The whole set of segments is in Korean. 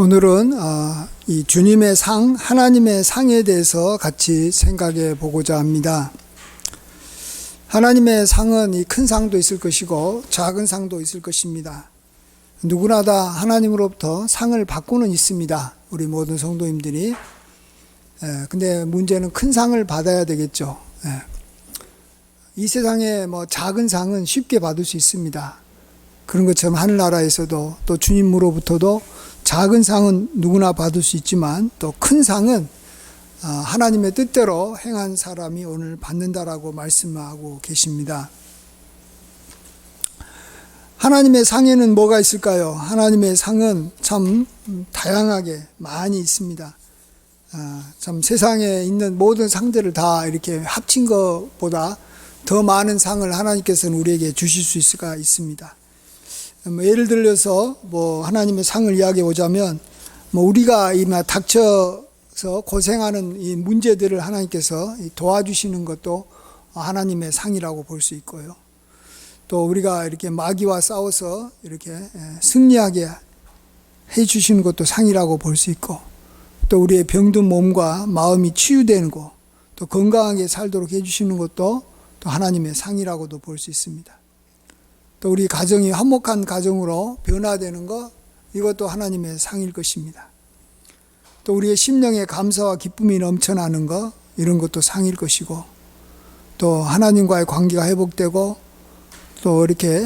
오늘은 이 주님의 상, 하나님의 상에 대해서 같이 생각해 보고자 합니다. 하나님의 상은 이 큰 상도 있을 것이고 작은 상도 있을 것입니다. 누구나 다 하나님으로부터 상을 받고는 있습니다. 우리 모든 성도님들이. 근데 문제는 큰 상을 받아야 되겠죠. 이 세상에 작은 상은 쉽게 받을 수 있습니다. 그런 것처럼 하늘나라에서도 또 주님으로부터도 작은 상은 누구나 받을 수 있지만 또 큰 상은 하나님의 뜻대로 행한 사람이 오늘 받는다라고 말씀하고 계십니다. 하나님의 상에는 뭐가 있을까요? 하나님의 상은 참 다양하게 많이 있습니다. 참 세상에 있는 모든 상들을 다 이렇게 합친 것보다 더 많은 상을 하나님께서는 우리에게 주실 수 있을 수가 있습니다. 예를 들어서 하나님의 상을 이야기해 보자면 우리가 닥쳐서 고생하는 이 문제들을 하나님께서 도와주시는 것도 하나님의 상이라고 볼 수 있고요. 또 우리가 이렇게 마귀와 싸워서 이렇게 승리하게 해 주시는 것도 상이라고 볼 수 있고, 또 우리의 병든 몸과 마음이 치유되는 것, 또 건강하게 살도록 해 주시는 것도 또 하나님의 상이라고도 볼 수 있습니다. 또 우리 가정이 화목한 가정으로 변화되는 것, 이것도 하나님의 상일 것입니다. 또 우리의 심령에 감사와 기쁨이 넘쳐나는 것, 이런 것도 상일 것이고, 또 하나님과의 관계가 회복되고, 또 이렇게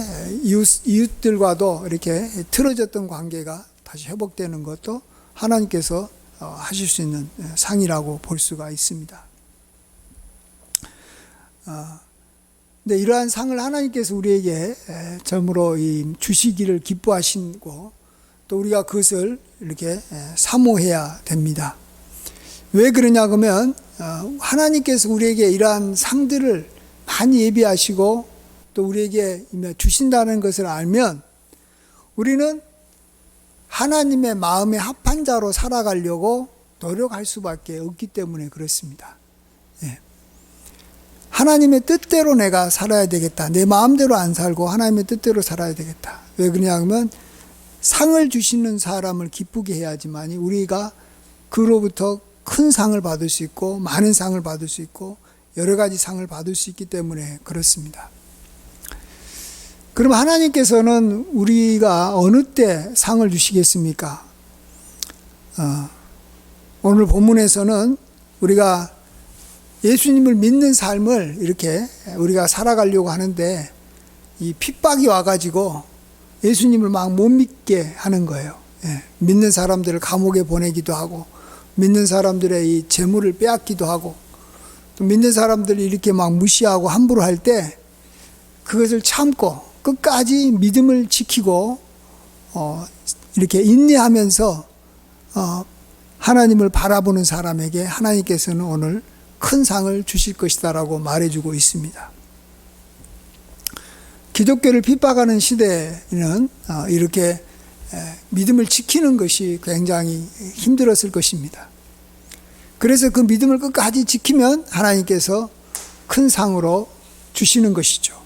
이웃들과도 이렇게 틀어졌던 관계가 다시 회복되는 것도 하나님께서 하실 수 있는 상이라고 볼 수가 있습니다. 근데 이러한 상을 하나님께서 우리에게 처음으로 주시기를 기뻐하시고, 또 우리가 그것을 이렇게 사모해야 됩니다. 왜 그러냐 그러면 하나님께서 우리에게 이러한 상들을 많이 예비하시고 또 우리에게 주신다는 것을 알면 우리는 하나님의 마음에 합한 자로 살아가려고 노력할 수밖에 없기 때문에 그렇습니다. 하나님의 뜻대로 내가 살아야 되겠다. 내 마음대로 안 살고 하나님의 뜻대로 살아야 되겠다. 왜 그러냐면 상을 주시는 사람을 기쁘게 해야지만 우리가 그로부터 큰 상을 받을 수 있고 많은 상을 받을 수 있고 여러 가지 상을 받을 수 있기 때문에 그렇습니다. 그럼 하나님께서는 우리가 어느 때 상을 주시겠습니까? 오늘 본문에서는 우리가 예수님을 믿는 삶을 이렇게 우리가 살아가려고 하는데 이 핍박이 와가지고 예수님을 막 못 믿게 하는 거예요. 믿는 사람들을 감옥에 보내기도 하고, 믿는 사람들의 이 재물을 빼앗기도 하고, 또 믿는 사람들이 이렇게 막 무시하고 함부로 할 때 그것을 참고 끝까지 믿음을 지키고 이렇게 인내하면서 하나님을 바라보는 사람에게 하나님께서는 오늘 큰 상을 주실 것이다라고 말해주고 있습니다. 기독교를 핍박하는 시대에는 이렇게 믿음을 지키는 것이 굉장히 힘들었을 것입니다. 그래서 그 믿음을 끝까지 지키면 하나님께서 큰 상으로 주시는 것이죠.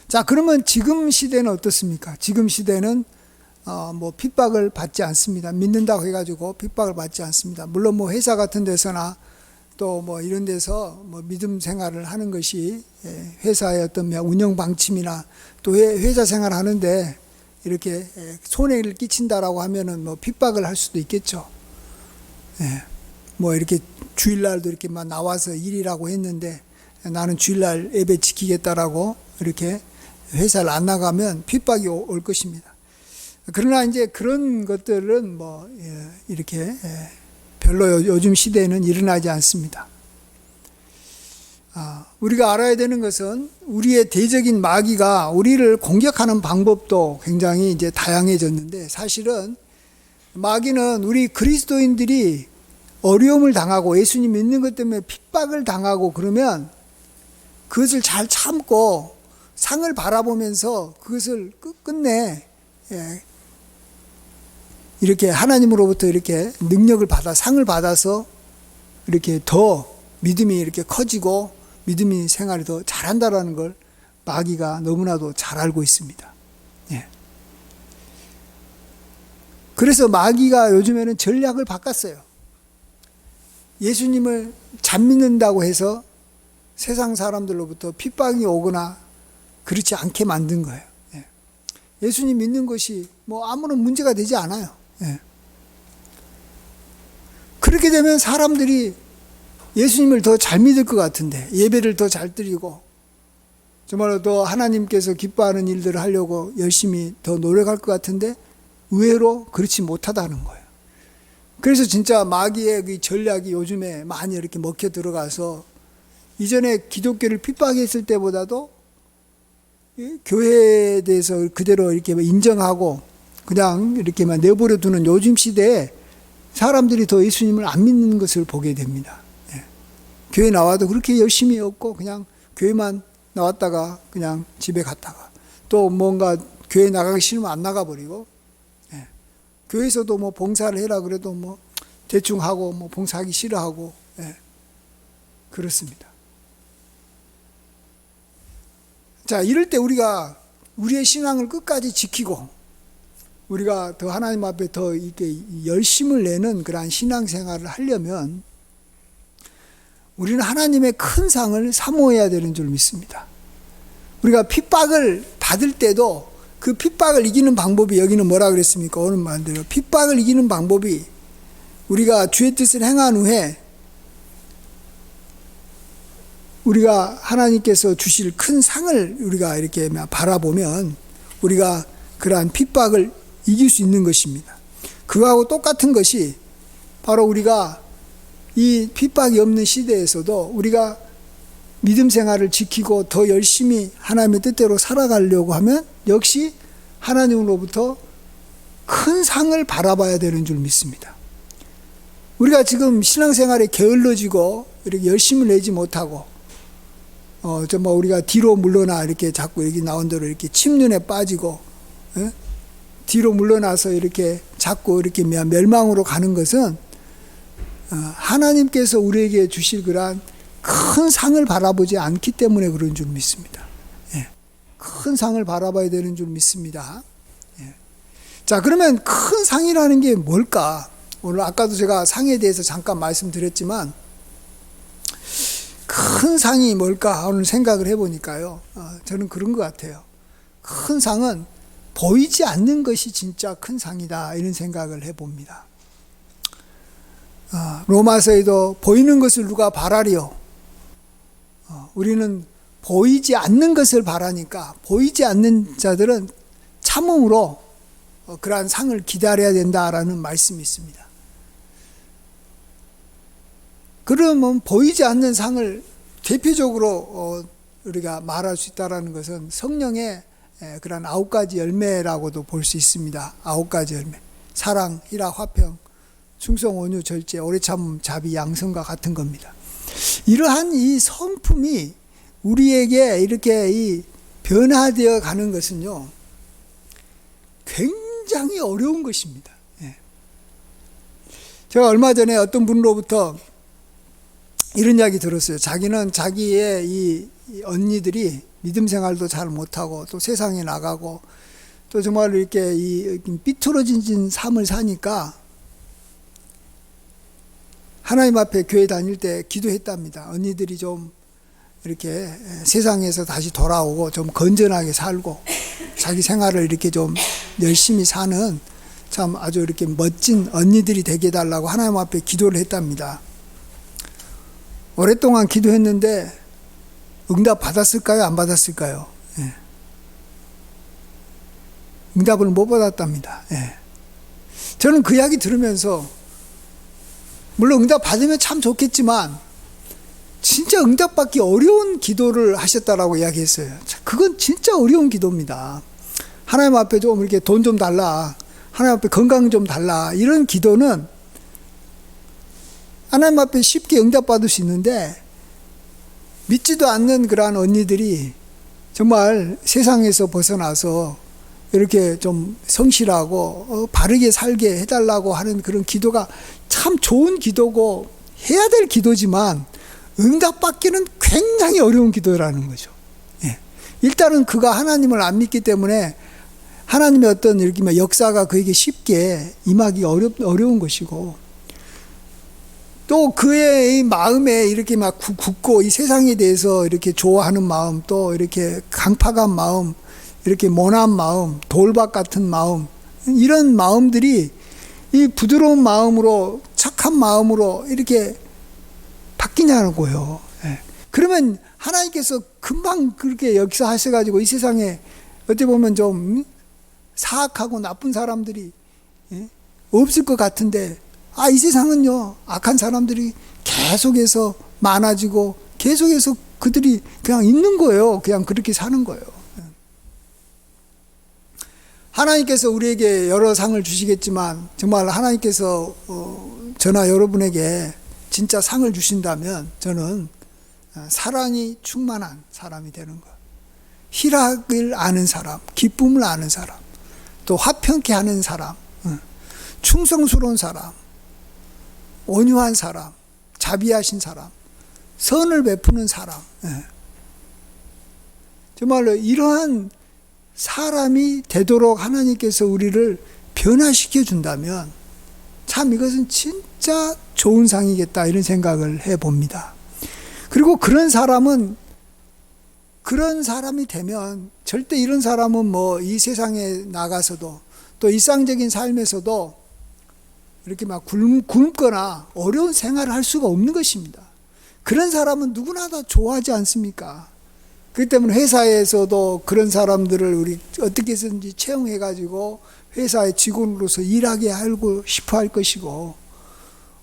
자, 그러면 지금 시대는 어떻습니까? 지금 시대는 핍박을 받지 않습니다. 믿는다고 해가지고 핍박을 받지 않습니다. 물론 회사 같은 데서나 또 이런 데서 믿음 생활을 하는 것이 회사의 어떤 운영 방침이나 또 회사 생활 하는데 이렇게 손해를 끼친다라고 하면은 핍박을 할 수도 있겠죠. 이렇게 주일날도 이렇게 나와서 일이라고 했는데 나는 주일날 예배 지키겠다라고 이렇게 회사를 안 나가면 핍박이 올 것입니다. 그러나 이제 그런 것들은 이렇게 별로 요즘 시대에는 일어나지 않습니다. 우리가 알아야 되는 것은 우리의 대적인 마귀가 우리를 공격하는 방법도 굉장히 이제 다양해졌는데, 사실은 마귀는 우리 그리스도인들이 어려움을 당하고 예수님 믿는 것 때문에 핍박을 당하고 그러면 그것을 잘 참고 상을 바라보면서 그것을 끝내 이렇게 하나님으로부터 이렇게 능력을 받아 상을 받아서 이렇게 더 믿음이 이렇게 커지고 믿음이 생활이 더 잘한다라는 걸 마귀가 너무나도 잘 알고 있습니다. 그래서 마귀가 요즘에는 전략을 바꿨어요. 예수님을 잘 믿는다고 해서 세상 사람들로부터 핍박이 오거나 그렇지 않게 만든 거예요. 예수님 믿는 것이 뭐 아무런 문제가 되지 않아요. 그렇게 되면 사람들이 예수님을 더 잘 믿을 것 같은데, 예배를 더 잘 드리고 정말로 더 하나님께서 기뻐하는 일들을 하려고 열심히 더 노력할 것 같은데 의외로 그렇지 못하다는 거예요. 그래서 진짜 마귀의 그 전략이 요즘에 많이 이렇게 먹혀 들어가서 이전에 기독교를 핍박했을 때보다도 교회에 대해서 그대로 이렇게 인정하고 그냥 이렇게만 내버려 두는 요즘 시대에 사람들이 더 예수님을 안 믿는 것을 보게 됩니다. 교회 나와도 그렇게 열심히 없고 그냥 교회만 나왔다가 그냥 집에 갔다가 또 뭔가 교회 나가기 싫으면 안 나가버리고, 교회에서도 뭐 봉사를 해라 그래도 뭐 대충 하고 뭐 봉사하기 싫어하고, 그렇습니다. 자, 이럴 때 우리가 우리의 신앙을 끝까지 지키고 우리가 더 하나님 앞에 더 이렇게 열심을 내는 그러한 신앙생활을 하려면 우리는 하나님의 큰 상을 사모해야 되는 줄 믿습니다. 우리가 핍박을 받을 때도 그 핍박을 이기는 방법이, 여기는 뭐라 그랬습니까? 오늘 말대로 핍박을 이기는 방법이 우리가 주의 뜻을 행한 후에 우리가 하나님께서 주실 큰 상을 우리가 이렇게 바라보면 우리가 그러한 핍박을 이길 수 있는 것입니다. 그거하고 똑같은 것이 바로 우리가 이 핍박이 없는 시대에서도 우리가 믿음 생활을 지키고 더 열심히 하나님의 뜻대로 살아가려고 하면 역시 하나님으로부터 큰 상을 바라봐야 되는 줄 믿습니다. 우리가 지금 신앙생활에 게을러지고 이렇게 열심을 내지 못하고 정말 우리가 뒤로 물러나 이렇게 자꾸 여기 나온 대로 이렇게 침륜에 빠지고, 뒤로 물러나서 이렇게 자꾸 이렇게 멸망으로 가는 것은 하나님께서 우리에게 주실 그러한 큰 상을 바라보지 않기 때문에 그런 줄 믿습니다. 큰 상을 바라봐야 되는 줄 믿습니다. 자, 그러면 큰 상이라는 게 뭘까? 오늘 아까도 제가 상에 대해서 잠깐 말씀드렸지만 큰 상이 뭘까 오늘 생각을 해보니까요, 저는 그런 것 같아요. 큰 상은 보이지 않는 것이 진짜 큰 상이다, 이런 생각을 해봅니다. 로마서에도 보이는 것을 누가 바라리요? 우리는 보이지 않는 것을 바라니까 보이지 않는 자들은 참음으로 그러한 상을 기다려야 된다라는 말씀이 있습니다. 그러면 보이지 않는 상을 대표적으로 우리가 말할 수 있다는 것은 성령의 그런 9가지 열매라고도 볼 수 있습니다. 9가지 열매. 사랑, 희락, 화평, 충성, 온유, 절제, 오래 참음, 자비, 양성과 같은 겁니다. 이러한 이 성품이 우리에게 이렇게 이 변화되어 가는 것은요, 굉장히 어려운 것입니다. 제가 얼마 전에 어떤 분으로부터 이런 이야기 들었어요. 자기는 자기의 이 언니들이 믿음 생활도 잘 못하고 또 세상에 나가고 또 정말 이렇게 이 삐뚤어진 삶을 사니까 하나님 앞에 교회 다닐 때 기도했답니다. 언니들이 좀 이렇게 세상에서 다시 돌아오고 좀 건전하게 살고 자기 생활을 이렇게 좀 열심히 사는 참 아주 이렇게 멋진 언니들이 되게 해달라고 하나님 앞에 기도를 했답니다. 오랫동안 기도했는데 응답 받았을까요? 안 받았을까요? 응답을 못 받았답니다. 저는 그 이야기 들으면서 물론 응답 받으면 참 좋겠지만 진짜 응답받기 어려운 기도를 하셨다라고 이야기했어요. 그건 진짜 어려운 기도입니다. 하나님 앞에 좀 이렇게 돈 좀 달라, 하나님 앞에 건강 좀 달라, 이런 기도는 하나님 앞에 쉽게 응답받을 수 있는데 믿지도 않는 그러한 언니들이 정말 세상에서 벗어나서 이렇게 좀 성실하고 바르게 살게 해달라고 하는 그런 기도가 참 좋은 기도고 해야 될 기도지만 응답받기는 굉장히 어려운 기도라는 거죠. 일단은 그가 하나님을 안 믿기 때문에 하나님의 어떤 이렇게 막 역사가 그에게 쉽게 임하기 어려운 것이고, 또 그의 마음에 이렇게 막 굳고 이 세상에 대해서 이렇게 좋아하는 마음, 또 이렇게 강팍한 마음, 이렇게 모난 마음, 돌박 같은 마음, 이런 마음들이 이 부드러운 마음으로, 착한 마음으로 이렇게 바뀌냐고요. 예. 그러면 하나님께서 금방 그렇게 역사하셔가지고 이 세상에 어떻게 보면 좀 사악하고 나쁜 사람들이 없을 것 같은데, 이 세상은요, 악한 사람들이 계속해서 많아지고 계속해서 그들이 그냥 있는 거예요. 그냥 그렇게 사는 거예요. 하나님께서 우리에게 여러 상을 주시겠지만, 정말 하나님께서 저나 여러분에게 진짜 상을 주신다면 저는 사랑이 충만한 사람이 되는 것, 희락을 아는 사람, 기쁨을 아는 사람, 또 화평케 하는 사람, 충성스러운 사람, 온유한 사람, 자비하신 사람, 선을 베푸는 사람, 정말로 이러한 사람이 되도록 하나님께서 우리를 변화시켜 준다면 참 이것은 진짜 좋은 상이겠다, 이런 생각을 해봅니다. 그리고 그런 사람이 되면 절대 이런 사람은 뭐 이 세상에 나가서도 또 일상적인 삶에서도 이렇게 막 굶거나 어려운 생활을 할 수가 없는 것입니다. 그런 사람은 누구나 다 좋아하지 않습니까? 그렇기 때문에 회사에서도 그런 사람들을 우리 어떻게 해서든지 채용해가지고 회사의 직원으로서 일하게 하고 싶어 할 것이고,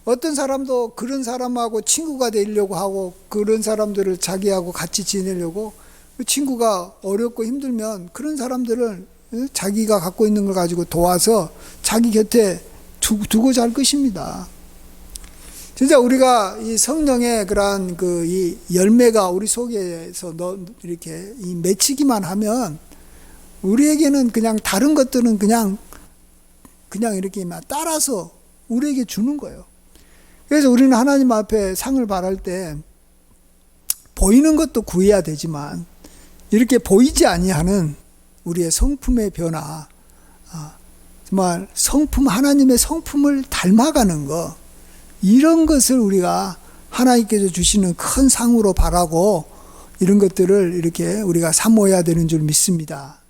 어떤 사람도 그런 사람하고 친구가 되려고 하고 그런 사람들을 자기하고 같이 지내려고, 그 친구가 어렵고 힘들면 그런 사람들을 자기가 갖고 있는 걸 가지고 도와서 자기 곁에 두고자 할 것입니다. 진짜 우리가 이 성령의 그러한 이 열매가 우리 속에서 이렇게 맺히기만 하면 우리에게는 그냥 다른 것들은 그냥 이렇게 막 따라서 우리에게 주는 거예요. 그래서 우리는 하나님 앞에 상을 바랄 때 보이는 것도 구해야 되지만, 이렇게 보이지 아니하는 우리의 성품의 변화, 정말 하나님의 성품을 닮아가는 것, 이런 것을 우리가 하나님께서 주시는 큰 상으로 바라고 이런 것들을 이렇게 우리가 사모해야 되는 줄 믿습니다.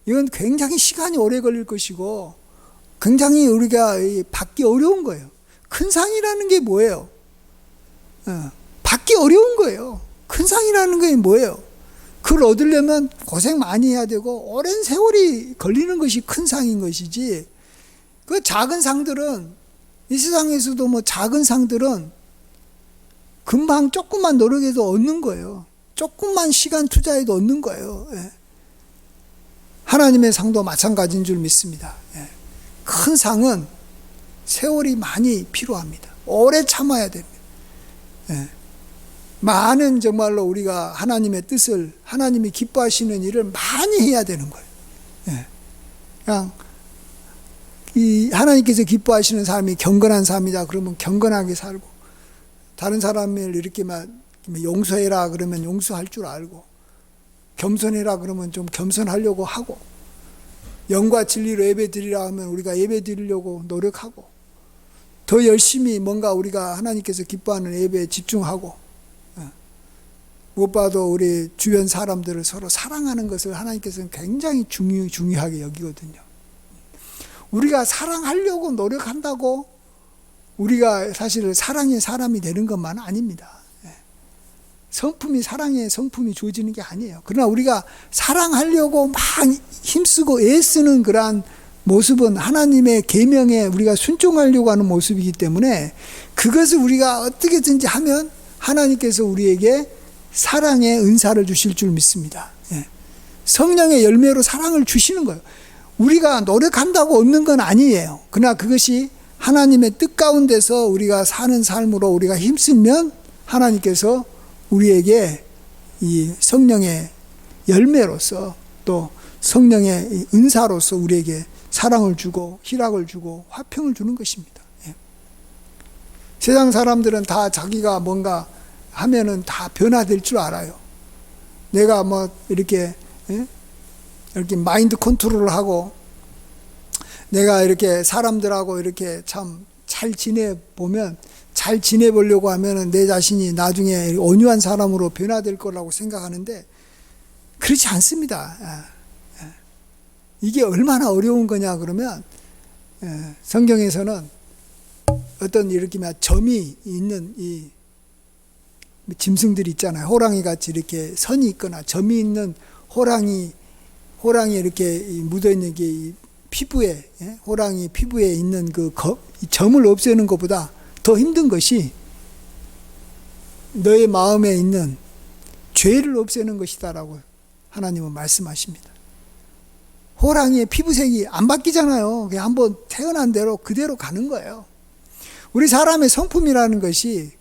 이건 굉장히 시간이 오래 걸릴 것이고 굉장히 우리가 받기 어려운 거예요. 큰 상이라는 게 뭐예요? 받기 어려운 거예요. 큰 상이라는 게 뭐예요? 그걸 얻으려면 고생 많이 해야 되고 오랜 세월이 걸리는 것이 큰 상인 것이지, 그 작은 상들은, 이 세상에서도 뭐 작은 상들은 금방 조금만 노력해도 얻는 거예요. 조금만 시간 투자해도 얻는 거예요. 하나님의 상도 마찬가지인 줄 믿습니다. 큰 상은 세월이 많이 필요합니다. 오래 참아야 됩니다. 많은 정말로 우리가 하나님의 뜻을, 하나님이 기뻐하시는 일을 많이 해야 되는 거예요. 그냥 이 하나님께서 기뻐하시는 삶이 경건한 삶이다 그러면 경건하게 살고, 다른 사람을 이렇게 막 용서해라 그러면 용서할 줄 알고, 겸손해라 그러면 좀 겸손하려고 하고, 영과 진리로 예배 드리라 하면 우리가 예배 드리려고 노력하고, 더 열심히 뭔가 우리가 하나님께서 기뻐하는 예배에 집중하고, 무엇보다도 우리 주변 사람들을 서로 사랑하는 것을 하나님께서는 굉장히 중요하게 여기거든요. 우리가 사랑하려고 노력한다고 우리가 사실 사랑의 사람이 되는 것만 아닙니다. 사랑의 성품이 주어지는 게 아니에요. 그러나 우리가 사랑하려고 막 힘쓰고 애쓰는 그러한 모습은 하나님의 계명에 우리가 순종하려고 하는 모습이기 때문에, 그것을 우리가 어떻게든지 하면 하나님께서 우리에게 사랑의 은사를 주실 줄 믿습니다. 성령의 열매로 사랑을 주시는 거예요. 우리가 노력한다고 얻는 건 아니에요. 그러나 그것이 하나님의 뜻 가운데서 우리가 사는 삶으로 우리가 힘쓰면 하나님께서 우리에게 이 성령의 열매로서, 또 성령의 은사로서 우리에게 사랑을 주고 희락을 주고 화평을 주는 것입니다. 세상 사람들은 다 자기가 뭔가 하면은 다 변화될 줄 알아요. 내가 뭐 이렇게 이렇게 마인드 컨트롤을 하고 내가 이렇게 사람들하고 이렇게 참 잘 지내보면 잘 지내보려고 하면은 내 자신이 나중에 온유한 사람으로 변화될 거라고 생각하는데 그렇지 않습니다. 이게 얼마나 어려운 거냐 그러면 성경에서는 어떤 이렇게 점이 있는 이 짐승들이 있잖아요. 호랑이 같이 이렇게 선이 있거나 점이 있는 호랑이 이렇게 묻어 있는 게 피부에 호랑이 피부에 있는 그 점을 없애는 것보다 더 힘든 것이 너의 마음에 있는 죄를 없애는 것이다라고 하나님은 말씀하십니다. 호랑이의 피부색이 안 바뀌잖아요. 그냥 한번 태어난 대로 그대로 가는 거예요. 우리 사람의 성품이라는 것이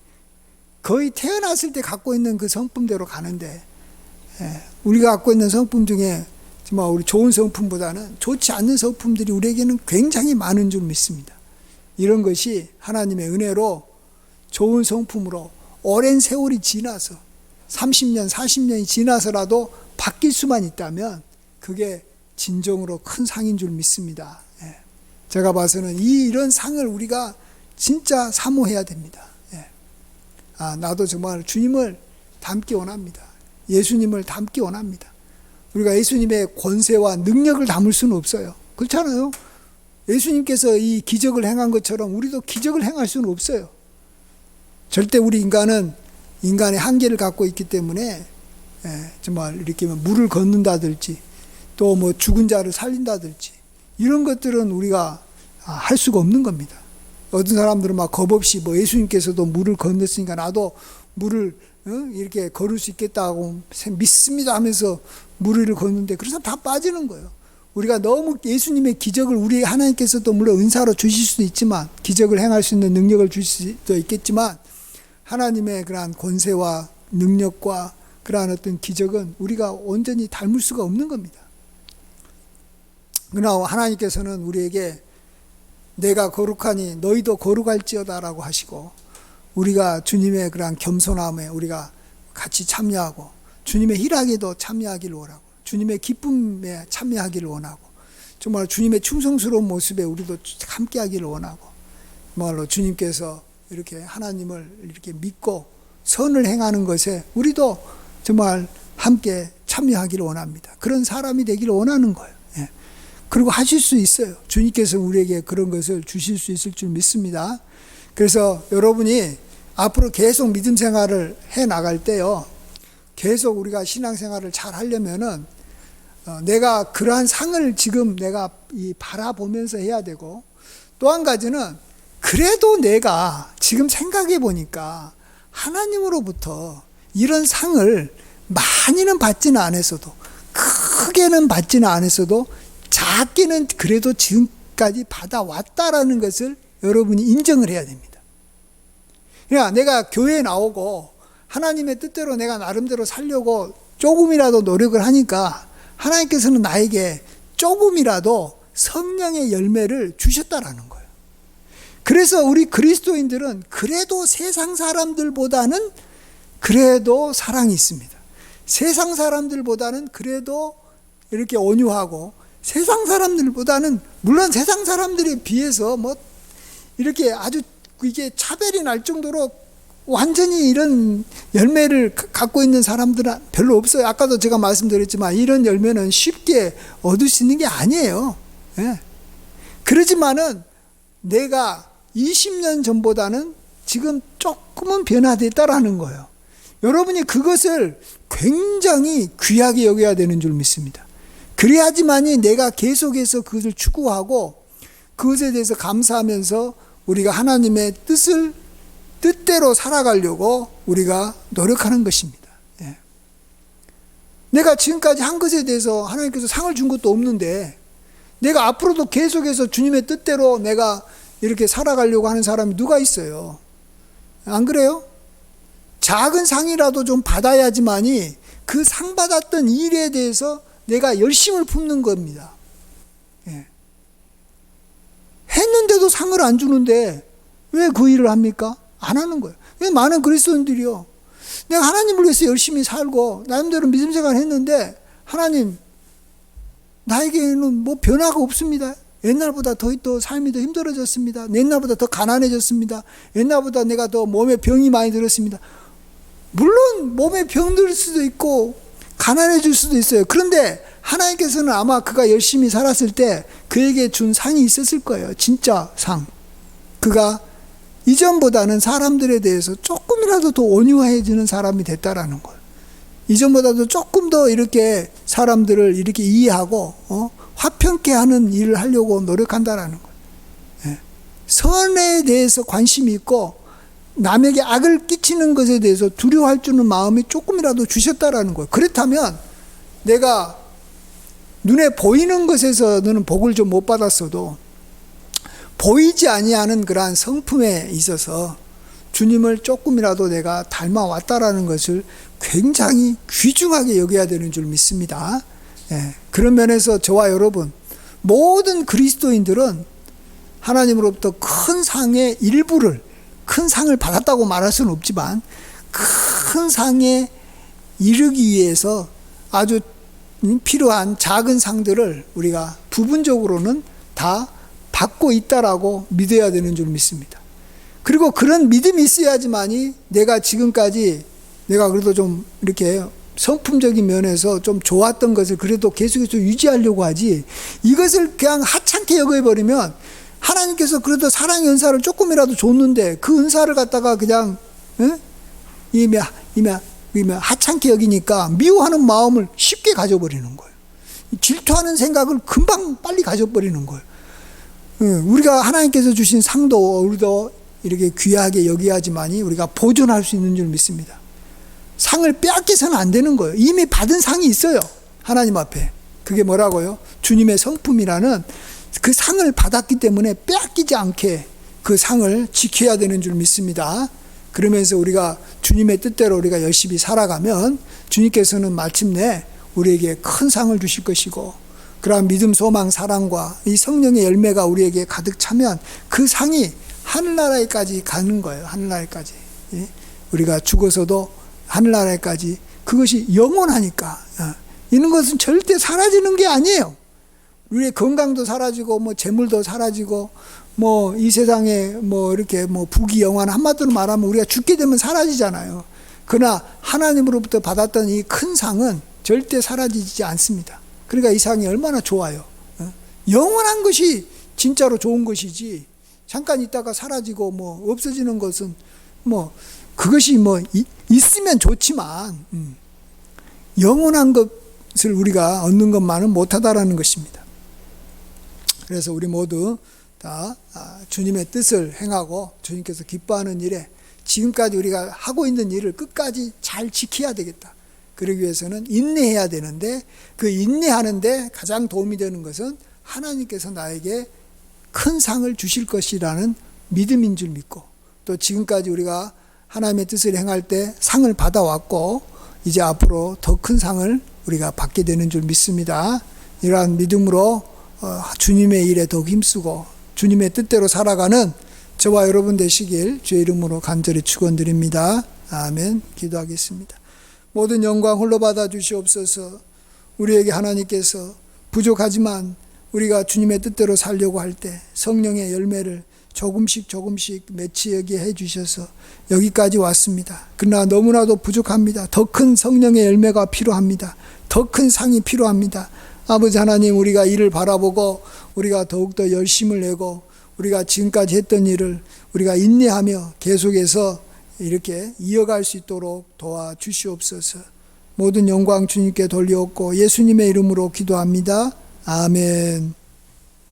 거의 태어났을 때 갖고 있는 그 성품대로 가는데 우리가 갖고 있는 성품 중에 정말 우리 좋은 성품보다는 좋지 않는 성품들이 우리에게는 굉장히 많은 줄 믿습니다. 이런 것이 하나님의 은혜로 좋은 성품으로 오랜 세월이 지나서 30년, 40년이 지나서라도 바뀔 수만 있다면 그게 진정으로 큰 상인 줄 믿습니다. 제가 봐서는 이런 상을 우리가 진짜 사모해야 됩니다. 나도 정말 주님을 닮기 원합니다. 예수님을 닮기 원합니다. 우리가 예수님의 권세와 능력을 담을 수는 없어요. 그렇잖아요. 예수님께서 이 기적을 행한 것처럼 우리도 기적을 행할 수는 없어요. 절대 우리 인간은 인간의 한계를 갖고 있기 때문에 정말 이렇게 물을 걷는다든지 또 뭐 죽은 자를 살린다든지 이런 것들은 우리가 할 수가 없는 겁니다. 어떤 사람들은 막 겁없이 뭐 예수님께서도 물을 건넜으니까 나도 물을 이렇게 걸을 수 있겠다고 믿습니다 하면서 물을 걷는데 그래서 다 빠지는 거예요. 우리가 너무 예수님의 기적을 우리 하나님께서도 물론 은사로 주실 수도 있지만 기적을 행할 수 있는 능력을 주실 수도 있겠지만 하나님의 그러한 권세와 능력과 그러한 어떤 기적은 우리가 온전히 닮을 수가 없는 겁니다. 그러나 하나님께서는 우리에게 내가 거룩하니 너희도 거룩할지어다라고 하시고 우리가 주님의 그러한 겸손함에 우리가 같이 참여하고 주님의 희락에도 참여하기를 원하고 주님의 기쁨에 참여하기를 원하고 정말 주님의 충성스러운 모습에 우리도 함께하기를 원하고 정말로 주님께서 이렇게 하나님을 이렇게 믿고 선을 행하는 것에 우리도 정말 함께 참여하기를 원합니다. 그런 사람이 되기를 원하는 거예요. 그리고 하실 수 있어요. 주님께서 우리에게 그런 것을 주실 수 있을 줄 믿습니다. 그래서 여러분이 앞으로 계속 믿음 생활을 해 나갈 때요, 계속 우리가 신앙생활을 잘 하려면은 내가 그러한 상을 지금 내가 바라보면서 해야 되고 또 한 가지는 그래도 내가 지금 생각해 보니까 하나님으로부터 이런 상을 많이는 받지는 않았어도 크게는 받지는 않았어도 작게는 그래도 지금까지 받아왔다라는 것을 여러분이 인정을 해야 됩니다. 그러니까 내가 교회에 나오고 하나님의 뜻대로 내가 나름대로 살려고 조금이라도 노력을 하니까 하나님께서는 나에게 조금이라도 성령의 열매를 주셨다라는 거예요. 그래서 우리 그리스도인들은 그래도 세상 사람들보다는 그래도 사랑이 있습니다. 세상 사람들보다는 그래도 이렇게 온유하고 세상 사람들보다는 물론 세상 사람들에 비해서 뭐 이렇게 아주 이게 차별이 날 정도로 완전히 이런 열매를 갖고 있는 사람들은 별로 없어요. 아까도 제가 말씀드렸지만 이런 열매는 쉽게 얻을 수 있는 게 아니에요. 그러지만은 내가 20년 전보다는 지금 조금은 변화됐다라는 거예요. 여러분이 그것을 굉장히 귀하게 여겨야 되는 줄 믿습니다. 그래야지만이 내가 계속해서 그것을 추구하고 그것에 대해서 감사하면서 우리가 하나님의 뜻대로 살아가려고 우리가 노력하는 것입니다. 내가 지금까지 한 것에 대해서 하나님께서 상을 준 것도 없는데 내가 앞으로도 계속해서 주님의 뜻대로 내가 이렇게 살아가려고 하는 사람이 누가 있어요? 안 그래요? 작은 상이라도 좀 받아야지만이 그 상 받았던 일에 대해서 내가 열심을 품는 겁니다. 했는데도 상을 안 주는데 왜 그 일을 합니까? 안 하는 거예요. 많은 그리스도인들이요, 내가 하나님을 위해서 열심히 살고 나름대로 믿음 생활을 했는데 하나님 나에게는 뭐 변화가 없습니다. 옛날보다 더 삶이 더 힘들어졌습니다. 옛날보다 더 가난해졌습니다. 옛날보다 내가 더 몸에 병이 많이 들었습니다. 물론 몸에 병 들 수도 있고 가난해질 수도 있어요. 그런데 하나님께서는 아마 그가 열심히 살았을 때 그에게 준 상이 있었을 거예요. 진짜 상. 그가 이전보다는 사람들에 대해서 조금이라도 더 온유해지는 사람이 됐다라는 거예요. 이전보다도 조금 더 이렇게 사람들을 이렇게 이해하고 화평케 하는 일을 하려고 노력한다라는 거예요. 예. 선에 대해서 관심이 있고 남에게 악을 끼치는 것에 대해서 두려워할 주는 마음이 조금이라도 주셨다라는 거예요. 그렇다면 내가 눈에 보이는 것에서는 복을 좀 못 받았어도 보이지 아니하는 그러한 성품에 있어서 주님을 조금이라도 내가 닮아왔다라는 것을 굉장히 귀중하게 여겨야 되는 줄 믿습니다. 예, 그런 면에서 저와 여러분 모든 그리스도인들은 하나님으로부터 큰 상의 일부를, 큰 상을 받았다고 말할 수는 없지만 큰 상에 이르기 위해서 아주 필요한 작은 상들을 우리가 부분적으로는 다 받고 있다라고 믿어야 되는 줄 믿습니다. 그리고 그런 믿음이 있어야지만이 내가 지금까지 내가 그래도 좀 이렇게 성품적인 면에서 좀 좋았던 것을 그래도 계속해서 유지하려고 하지, 이것을 그냥 하찮게 여겨버리면 하나님께서 그래도 사랑의 은사를 조금이라도 줬는데 그 은사를 갖다가 그냥 이미 하찮게 여기니까 미워하는 마음을 쉽게 가져버리는 거예요. 질투하는 생각을 금방 빨리 가져버리는 거예요. 우리가 하나님께서 주신 상도 우리도 이렇게 귀하게 여겨야지만이 우리가 보존할 수 있는 줄 믿습니다. 상을 빼앗겨서는 안 되는 거예요. 이미 받은 상이 있어요. 하나님 앞에. 그게 뭐라고요? 주님의 성품이라는 그 상을 받았기 때문에 빼앗기지 않게 그 상을 지켜야 되는 줄 믿습니다. 그러면서 우리가 주님의 뜻대로 우리가 열심히 살아가면 주님께서는 마침내 우리에게 큰 상을 주실 것이고, 그러한 믿음, 소망, 사랑과 이 성령의 열매가 우리에게 가득 차면 그 상이 하늘나라에까지 가는 거예요. 하늘나라에까지. 우리가 죽어서도 하늘나라에까지, 그것이 영원하니까. 이런 것은 절대 사라지는 게 아니에요. 우리의 건강도 사라지고 뭐 재물도 사라지고 뭐 이 세상에 뭐 이렇게 뭐 부귀영화, 한마디로 말하면 우리가 죽게 되면 사라지잖아요. 그러나 하나님으로부터 받았던 이 큰 상은 절대 사라지지 않습니다. 그러니까 이 상이 얼마나 좋아요. 영원한 것이 진짜로 좋은 것이지, 잠깐 있다가 사라지고 뭐 없어지는 것은 뭐 그것이 뭐 있으면 좋지만 영원한 것을 우리가 얻는 것만은 못하다라는 것입니다. 그래서 우리 모두 다 주님의 뜻을 행하고 주님께서 기뻐하는 일에 지금까지 우리가 하고 있는 일을 끝까지 잘 지켜야 되겠다. 그러기 위해서는 인내해야 되는데, 그 인내하는데 가장 도움이 되는 것은 하나님께서 나에게 큰 상을 주실 것이라는 믿음인 줄 믿고, 또 지금까지 우리가 하나님의 뜻을 행할 때 상을 받아왔고 이제 앞으로 더 큰 상을 우리가 받게 되는 줄 믿습니다. 이러한 믿음으로 주님의 일에 더욱 힘쓰고 주님의 뜻대로 살아가는 저와 여러분 되시길 주의 이름으로 간절히 축원드립니다. 아멘. 기도하겠습니다. 모든 영광 홀로 받아 주시옵소서. 우리에게 하나님께서 부족하지만 우리가 주님의 뜻대로 살려고 할 때 성령의 열매를 조금씩 맺히게 해주셔서 여기까지 왔습니다. 그러나 너무나도 부족합니다. 더 큰 성령의 열매가 필요합니다. 더 큰 상이 필요합니다. 아버지 하나님, 우리가 이를 바라보고 우리가 더욱더 열심을 내고 우리가 지금까지 했던 일을 우리가 인내하며 계속해서 이렇게 이어갈 수 있도록 도와주시옵소서. 모든 영광 주님께 돌리옵고 예수님의 이름으로 기도합니다. 아멘.